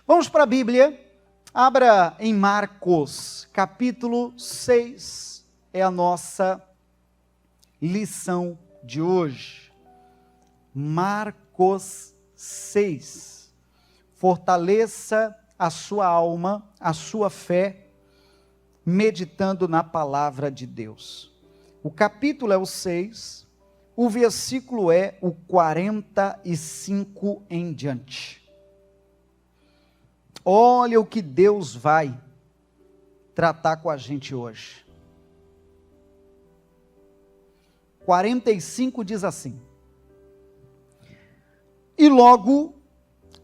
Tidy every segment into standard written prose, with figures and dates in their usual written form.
Vamos para a Bíblia, abra em Marcos, capítulo 6, é a nossa lição de hoje. Marcos 6, fortaleça a sua alma, a sua fé, meditando na palavra de Deus. O capítulo é o 6, o versículo é o 45 em diante. Olha o que Deus vai tratar com a gente hoje. 45 diz assim: E logo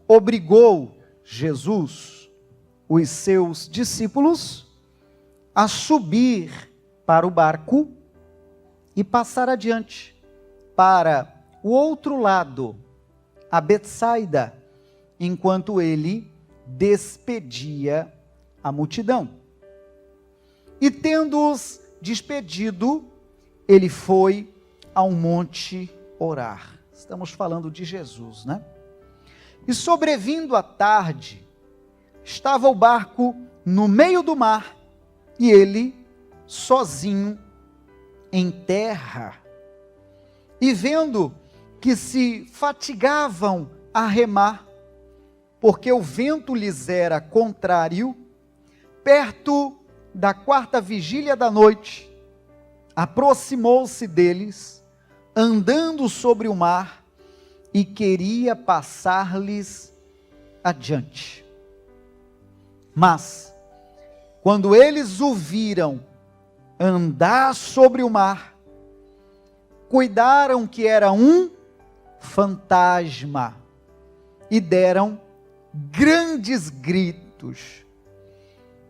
obrigou Jesus os seus discípulos a subir para o barco e passar adiante, para o outro lado, a Betsaida, enquanto ele despedia a multidão. E tendo-os despedido, ele foi ao monte orar. Estamos falando de Jesus, né? E sobrevindo a tarde, estava o barco no meio do mar, e ele sozinho em terra. E vendo que se fatigavam a remar, porque o vento lhes era contrário, perto da 4ª vigília da noite, aproximou-se deles, andando sobre o mar, e queria passar-lhes adiante. Mas, quando eles o viram andar sobre o mar, cuidaram que era um fantasma, e deram grandes gritos,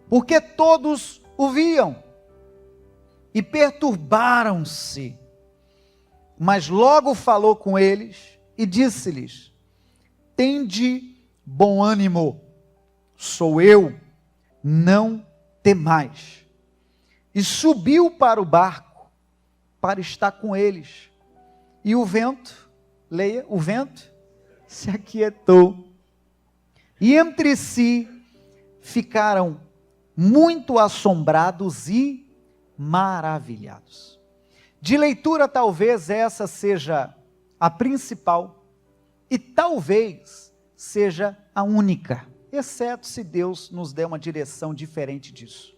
porque todos o viam, e perturbaram-se. Mas logo falou com eles, e disse-lhes: Tende bom ânimo, sou eu, não temais. E subiu para o barco, para estar com eles. E o vento, leia, o vento se aquietou. E entre si ficaram muito assombrados e maravilhados. De leitura, talvez essa seja a principal e talvez seja a única, exceto se Deus nos der uma direção diferente disso.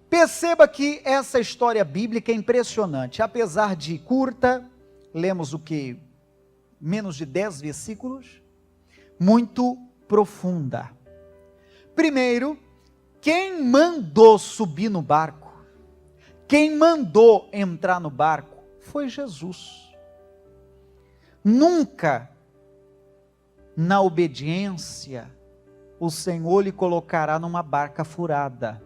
Perceba que essa história bíblica é impressionante, apesar de curta, lemos o que? Menos de 10 versículos, muito profunda. Primeiro, quem mandou subir no barco, quem mandou entrar no barco, foi Jesus. Nunca, na obediência, o Senhor lhe colocará numa barca furada.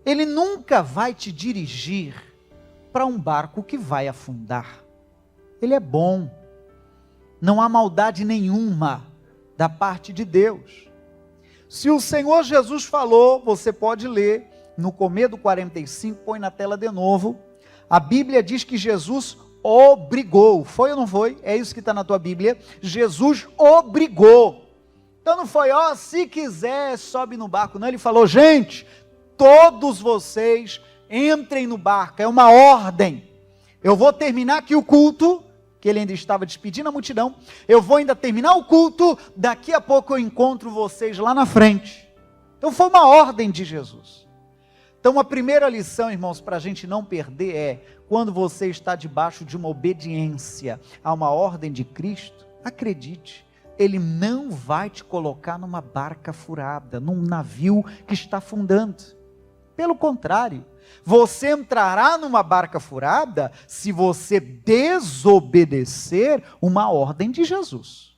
Ele nunca vai te dirigir para um barco que vai afundar. Ele é bom, não há maldade nenhuma da parte de Deus. Se o Senhor Jesus falou, você pode ler, no começo do 45, põe na tela de novo, a Bíblia diz que Jesus obrigou, foi ou não foi? É isso que está na tua Bíblia, Jesus obrigou. Então não foi, se quiser sobe no barco, não, ele falou: gente, todos vocês entrem no barco, é uma ordem. Eu vou terminar aqui o culto, que ele ainda estava despedindo a multidão, eu vou ainda terminar o culto, daqui a pouco eu encontro vocês lá na frente. Então foi uma ordem de Jesus. Então a primeira lição, irmãos, para a gente não perder é, quando você está debaixo de uma obediência a uma ordem de Cristo, acredite, Ele não vai te colocar numa barca furada, num navio que está afundando. Pelo contrário, você entrará numa barca furada se você desobedecer uma ordem de Jesus.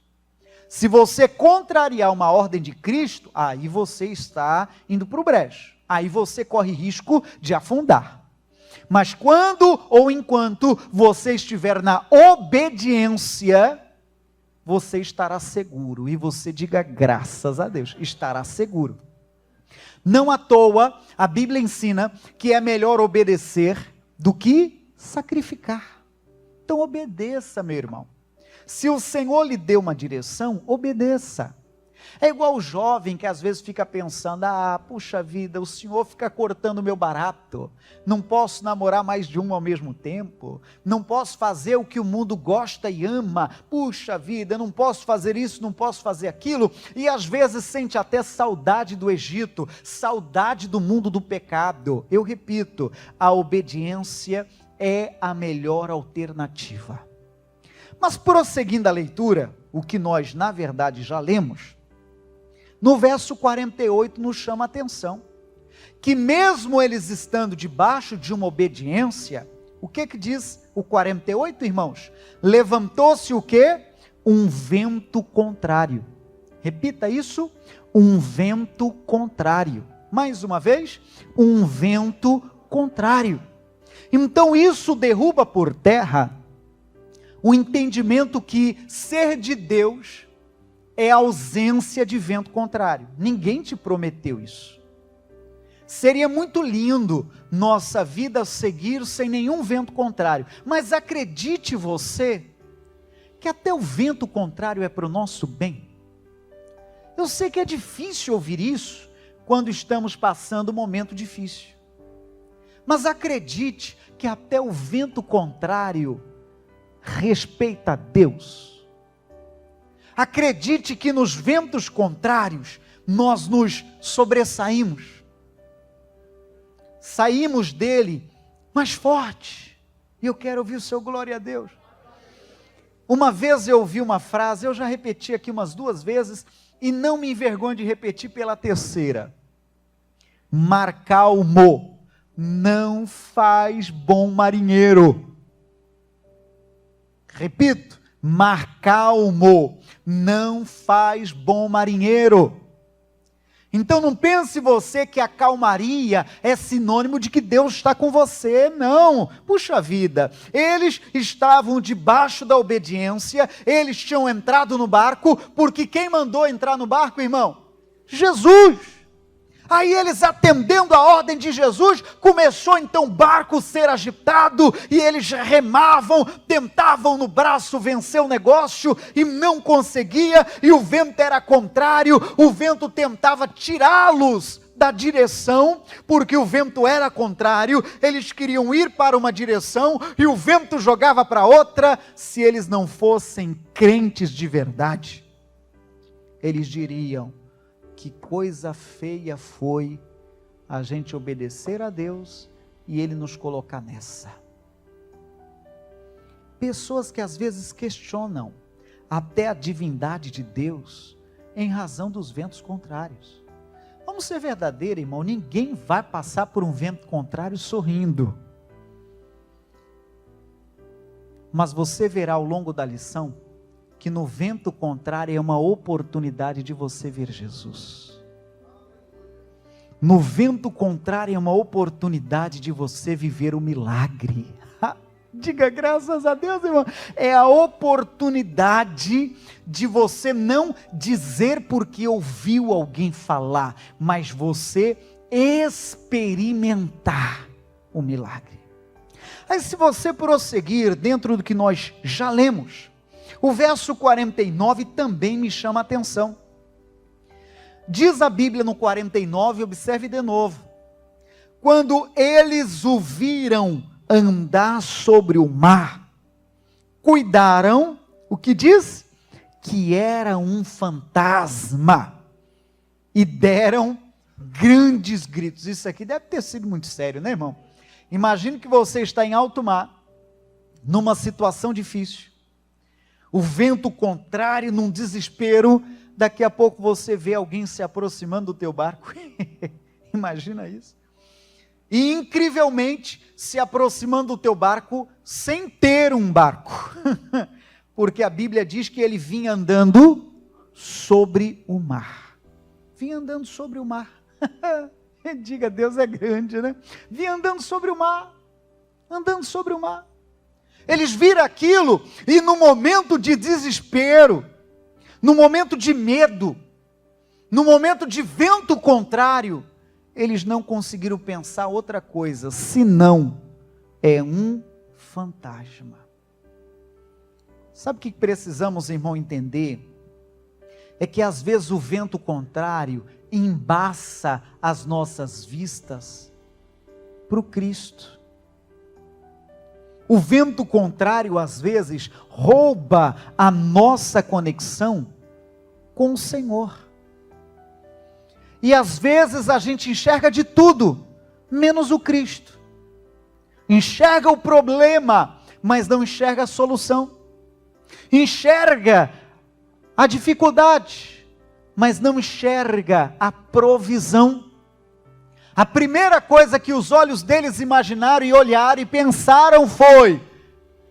Se você contrariar uma ordem de Cristo, aí você está indo para o brejo. Aí você corre risco de afundar. Mas quando ou enquanto você estiver na obediência, você estará seguro. E você diga graças a Deus, estará seguro. Não à toa, a Bíblia ensina que é melhor obedecer do que sacrificar. Então obedeça, meu irmão. Se o Senhor lhe deu uma direção, obedeça. É igual o jovem que às vezes fica pensando, puxa vida, o senhor fica cortando o meu barato, não posso namorar mais de um ao mesmo tempo, não posso fazer o que o mundo gosta e ama, puxa vida, não posso fazer isso, não posso fazer aquilo, e às vezes sente até saudade do Egito, saudade do mundo do pecado. Eu repito, a obediência é a melhor alternativa. Mas prosseguindo a leitura, o que nós na verdade já lemos, no verso 48 nos chama a atenção, que mesmo eles estando debaixo de uma obediência, o que diz o 48, irmãos? Levantou-se o quê? Um vento contrário. Repita isso, um vento contrário. Mais uma vez, um vento contrário. Então isso derruba por terra o entendimento que ser de Deus é ausência de vento contrário. Ninguém te prometeu isso. Seria muito lindo nossa vida seguir sem nenhum vento contrário, mas acredite você, que até o vento contrário é para o nosso bem. Eu sei que é difícil ouvir isso, quando estamos passando um momento difícil, mas acredite, que até o vento contrário respeita a Deus. Acredite que nos ventos contrários, nós nos sobressaímos, saímos dele mais forte, e eu quero ouvir o seu glória a Deus. Uma vez eu ouvi uma frase, eu já repeti aqui umas 2 vezes, e não me envergonho de repetir pela terceira: mar calmo não faz bom marinheiro. Repito, mar calmo não faz bom marinheiro. Então não pense você que a calmaria é sinônimo de que Deus está com você, não. Puxa vida, eles estavam debaixo da obediência, eles tinham entrado no barco, porque quem mandou entrar no barco, irmão? Jesus. Aí eles, atendendo a ordem de Jesus, começou então o barco ser agitado, e eles remavam, tentavam no braço vencer o negócio, e não conseguia, e o vento era contrário, o vento tentava tirá-los da direção, porque o vento era contrário, eles queriam ir para uma direção, e o vento jogava para outra. Se eles não fossem crentes de verdade, eles diriam: que coisa feia foi a gente obedecer a Deus e Ele nos colocar nessa. Pessoas que às vezes questionam até a divindade de Deus em razão dos ventos contrários. Vamos ser verdadeiros, irmão, ninguém vai passar por um vento contrário sorrindo. Mas você verá ao longo da lição que no vento contrário é uma oportunidade de você ver Jesus. No vento contrário é uma oportunidade de você viver o milagre. Diga graças a Deus, irmão. É a oportunidade de você não dizer porque ouviu alguém falar, mas você experimentar o milagre. Aí, se você prosseguir dentro do que nós já lemos, o verso 49 também me chama a atenção. Diz a Bíblia no 49, observe de novo: quando eles o viram andar sobre o mar, cuidaram, o que diz? Que era um fantasma, e deram grandes gritos. Isso aqui deve ter sido muito sério, né, irmão? Imagine que você está em alto mar, numa situação difícil, o vento contrário, num desespero, daqui a pouco você vê alguém se aproximando do teu barco, imagina isso, e incrivelmente se aproximando do teu barco, sem ter um barco, porque a Bíblia diz que ele vinha andando sobre o mar, vinha andando sobre o mar, diga, Deus é grande, né? Vinha andando sobre o mar, andando sobre o mar. Eles viram aquilo, e no momento de desespero, no momento de medo, no momento de vento contrário, eles não conseguiram pensar outra coisa, senão é um fantasma. Sabe o que precisamos, irmão, entender? é que às vezes o vento contrário embaça as nossas vistas para o Cristo. O vento contrário, às vezes, rouba a nossa conexão com o Senhor. E às vezes a gente enxerga de tudo, menos o Cristo. Enxerga o problema, mas não enxerga a solução. Enxerga a dificuldade, mas não enxerga a provisão. A primeira coisa que os olhos deles imaginaram e olharam e pensaram foi: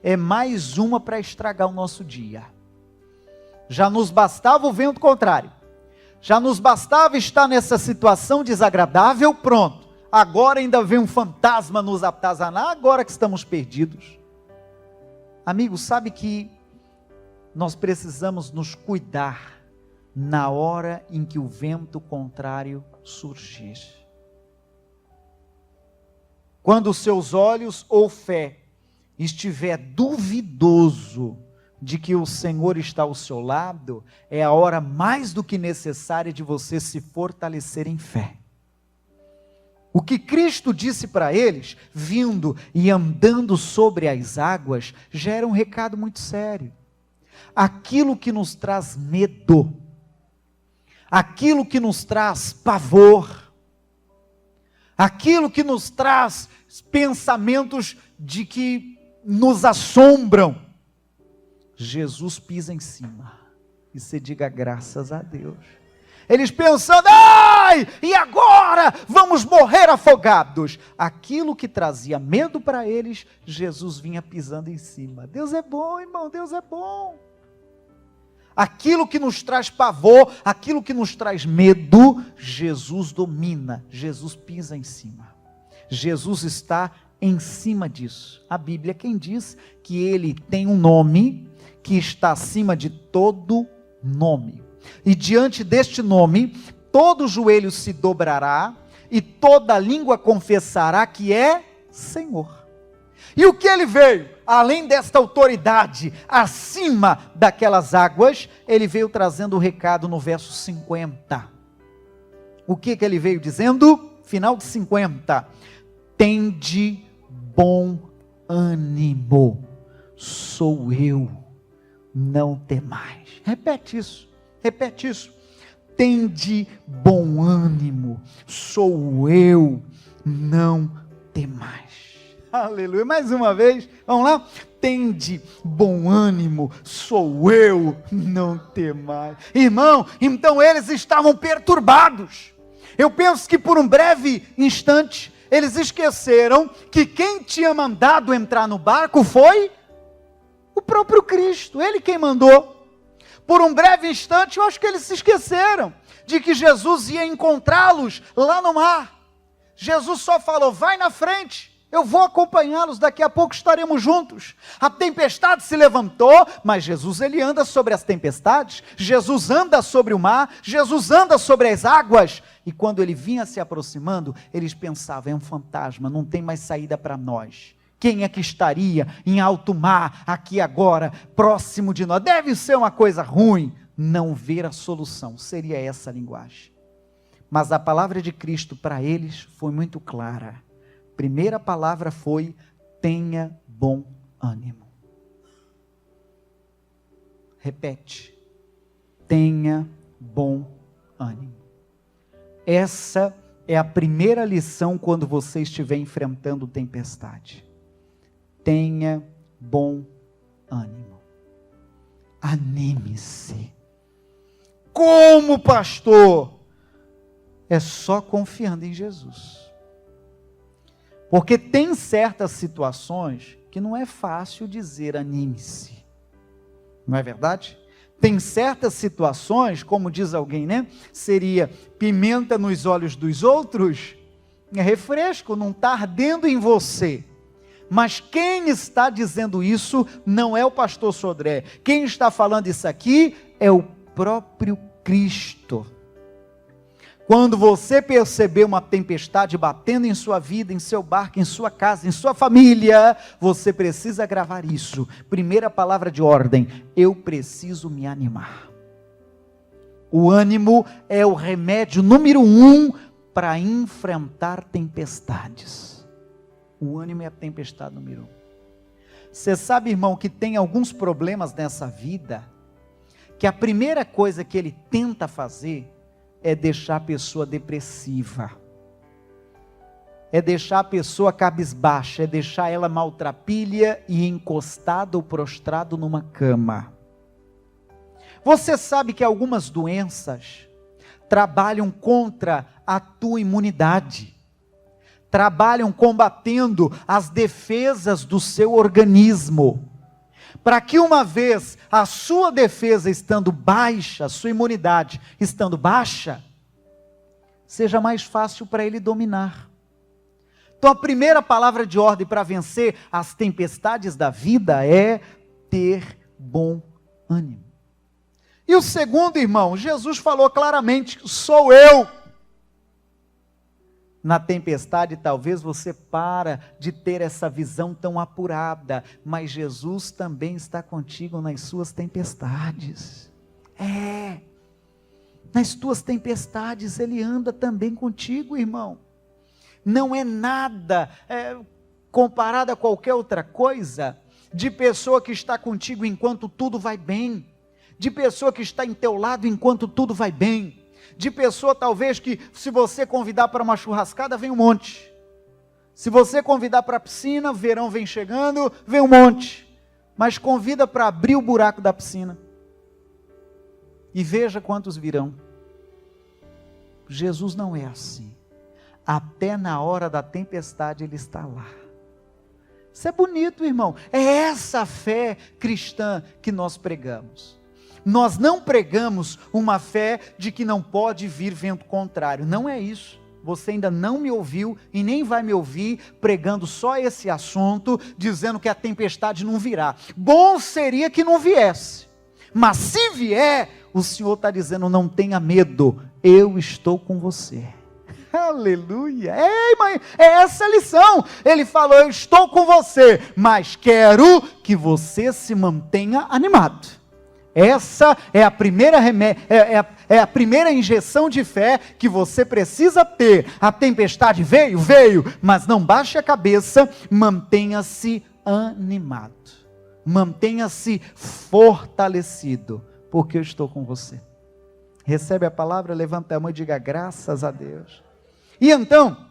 é mais uma para estragar o nosso dia. Já nos bastava o vento contrário, já nos bastava estar nessa situação desagradável, pronto. Agora ainda vem um fantasma nos atazanar, agora que estamos perdidos. Amigo, sabe que nós precisamos nos cuidar na hora em que o vento contrário surgir. Quando os seus olhos ou fé estiver duvidoso de que o Senhor está ao seu lado, é a hora mais do que necessária de você se fortalecer em fé. O que Cristo disse para eles, vindo e andando sobre as águas, já era um recado muito sério. Aquilo que nos traz medo, aquilo que nos traz pavor, aquilo que nos traz pensamentos de que nos assombram, Jesus pisa em cima, e você diga graças a Deus. Eles pensando, ai, e agora vamos morrer afogados. Aquilo que trazia medo para eles, Jesus vinha pisando em cima. Deus é bom, irmão, Deus é bom. Aquilo que nos traz pavor, aquilo que nos traz medo, Jesus domina, Jesus pisa em cima. Jesus está em cima disso. A Bíblia quem diz que ele tem um nome que está acima de todo nome. E diante deste nome, todo joelho se dobrará e toda língua confessará que é Senhor. E o que ele veio? Além desta autoridade, acima daquelas águas, ele veio trazendo o recado no verso 50. O que ele veio dizendo? Final de 50. Tende bom ânimo, sou eu, não temais. Repete isso. Repete isso. Tende bom ânimo, sou eu, não temais. Aleluia. Mais uma vez, vamos lá? Tende bom ânimo, sou eu, não temais. Irmão, então eles estavam perturbados. Eu penso que por um breve instante, eles esqueceram que quem tinha mandado entrar no barco foi o próprio Cristo, ele quem mandou. Por um breve instante, eu acho que eles se esqueceram de que Jesus ia encontrá-los lá no mar. Jesus só falou, vai na frente, eu vou acompanhá-los, daqui a pouco estaremos juntos. A tempestade se levantou, mas Jesus ele anda sobre as tempestades, Jesus anda sobre o mar, Jesus anda sobre as águas. E quando ele vinha se aproximando, eles pensavam, é um fantasma, não tem mais saída para nós. Quem é que estaria em alto mar, aqui agora, próximo de nós? Deve ser uma coisa ruim. Não ver a solução, seria essa a linguagem. Mas a palavra de Cristo para eles foi muito clara. Primeira palavra foi, tenha bom ânimo. Repete, tenha bom ânimo. Essa é a primeira lição quando você estiver enfrentando tempestade. Tenha bom ânimo. Anime-se. Como, pastor? É só confiando em Jesus. Porque tem certas situações que não é fácil dizer anime-se. Não é verdade? Tem certas situações, como diz alguém, né? Seria pimenta nos olhos dos outros, é refresco, não está ardendo em você. Mas quem está dizendo isso não é o pastor Sodré. Quem está falando isso aqui é o próprio Cristo. Quando você perceber uma tempestade batendo em sua vida, em seu barco, em sua casa, em sua família, você precisa gravar isso. Primeira palavra de ordem, eu preciso me animar. O ânimo é o remédio número 1 para enfrentar tempestades. O ânimo é a tempestade número 1. Você sabe, irmão, que tem alguns problemas nessa vida, que a primeira coisa que ele tenta fazer é deixar a pessoa depressiva, é deixar a pessoa cabisbaixa, é deixar ela maltrapilha e encostada ou prostrado numa cama. Você sabe que algumas doenças trabalham contra a tua imunidade, trabalham combatendo as defesas do seu organismo, para que uma vez a sua defesa estando baixa, a sua imunidade estando baixa, seja mais fácil para ele dominar. Então a primeira palavra de ordem para vencer as tempestades da vida é ter bom ânimo. E o segundo, irmão, Jesus falou claramente, sou eu. Na tempestade, talvez você para de ter essa visão tão apurada, mas Jesus também está contigo nas suas tempestades. Nas tuas tempestades Ele anda também contigo, irmão. Não é nada comparado a qualquer outra coisa, de pessoa que está contigo enquanto tudo vai bem, de pessoa que está em teu lado enquanto tudo vai bem, de pessoa talvez que se você convidar para uma churrascada, vem um monte. Se você convidar para a piscina, verão vem chegando, vem um monte. Mas convida para abrir o buraco da piscina. E veja quantos virão. Jesus não é assim. Até na hora da tempestade Ele está lá. Isso é bonito, irmão. É essa fé cristã que nós pregamos. Nós não pregamos uma fé de que não pode vir vento contrário. Não é isso. Você ainda não me ouviu e nem vai me ouvir pregando só esse assunto, dizendo que a tempestade não virá. Bom seria que não viesse. Mas se vier, o Senhor está dizendo, não tenha medo, eu estou com você. Aleluia. Mãe, é essa a lição. Ele falou, eu estou com você, mas quero que você se mantenha animado. Essa é a primeira a primeira injeção de fé que você precisa ter. A tempestade veio, mas não baixe a cabeça, mantenha-se animado, mantenha-se fortalecido, porque eu estou com você. Recebe a palavra, levanta a mão e diga graças a Deus. E então,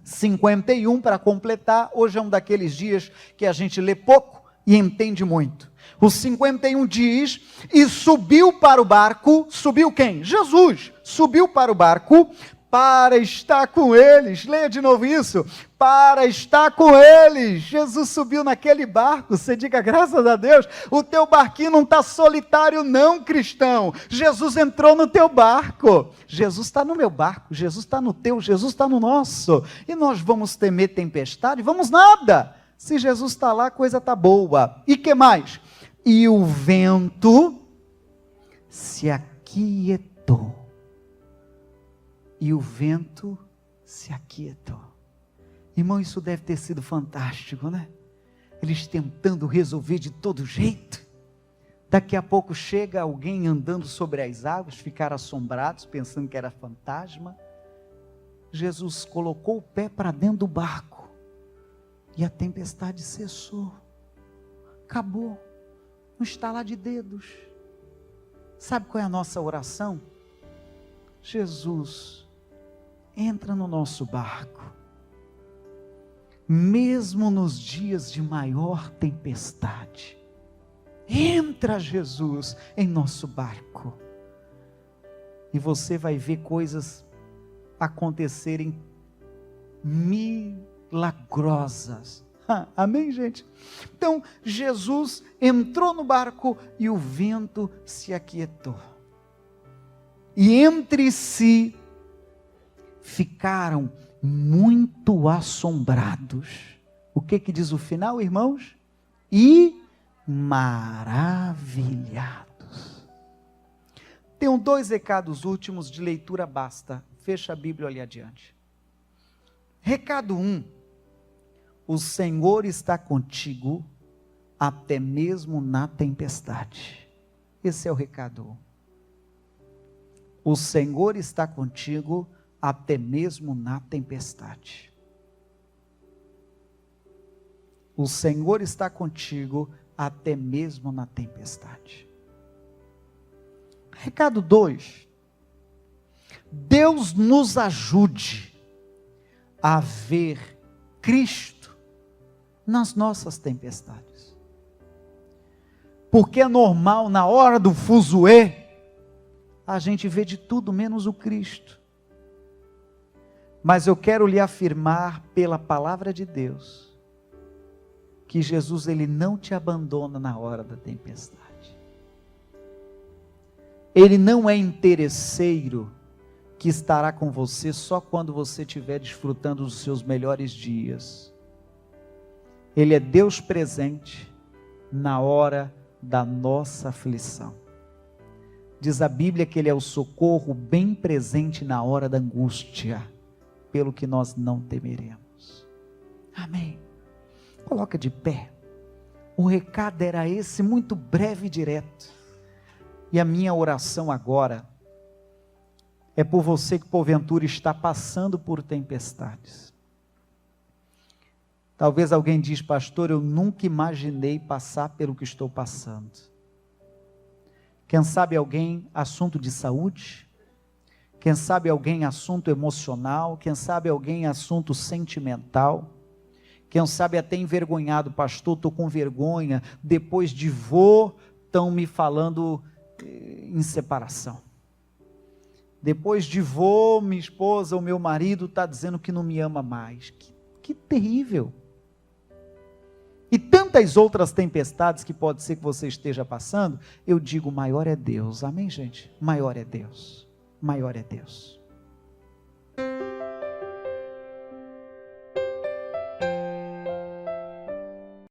51 para completar, hoje é um daqueles dias que a gente lê pouco e entende muito. O 51 diz, e subiu para o barco, subiu quem? Jesus, subiu para o barco, para estar com eles, leia de novo isso, para estar com eles. Jesus subiu naquele barco, você diga graças a Deus, o teu barquinho não está solitário não, cristão, Jesus entrou no teu barco, Jesus está no meu barco, Jesus está no teu, Jesus está no nosso, e nós vamos temer tempestade? Vamos nada, se Jesus está lá, a coisa está boa. E que mais? E o vento se aquietou. E o vento se aquietou. Irmão, isso deve ter sido fantástico, né? Eles tentando resolver de todo jeito. Daqui a pouco chega alguém andando sobre as águas, ficaram assombrados, pensando que era fantasma. Jesus colocou o pé para dentro do barco. E a tempestade cessou. Acabou. Um estalar de dedos. Sabe qual é a nossa oração? Jesus, entra no nosso barco. Mesmo nos dias de maior tempestade. Entra, Jesus, em nosso barco. E você vai ver coisas acontecerem milagrosas. Amém, gente? Então, Jesus entrou no barco e o vento se aquietou. E entre si ficaram muito assombrados. O que diz o final, irmãos? E maravilhados. Tenho 2 recados últimos de leitura basta. Fecha a Bíblia ali adiante. Recado 1. O Senhor está contigo até mesmo na tempestade. Esse é o recado 1. O Senhor está contigo até mesmo na tempestade. O Senhor está contigo até mesmo na tempestade. Recado 2. Deus nos ajude a ver Cristo nas nossas tempestades. Porque é normal, na hora do fuzuê, a gente vê de tudo menos o Cristo. Mas eu quero lhe afirmar pela palavra de Deus, que Jesus, ele não te abandona na hora da tempestade. Ele não é interesseiro que estará com você só quando você estiver desfrutando dos seus melhores dias. Ele é Deus presente na hora da nossa aflição. Diz a Bíblia que ele é o socorro bem presente na hora da angústia, pelo que nós não temeremos. Amém. Coloca de pé. O recado era esse, muito breve e direto. E a minha oração agora é por você que porventura está passando por tempestades. Talvez alguém diz, pastor, eu nunca imaginei passar pelo que estou passando. Quem sabe alguém, assunto de saúde? Quem sabe alguém, assunto emocional? Quem sabe alguém, assunto sentimental? Quem sabe até envergonhado, pastor, estou com vergonha, depois de vô, estão me falando em separação. Depois de vô, minha esposa, o meu marido está dizendo que não me ama mais. Que terrível. E tantas outras tempestades que pode ser que você esteja passando, eu digo, maior é Deus. Amém, gente? Maior é Deus. Maior é Deus.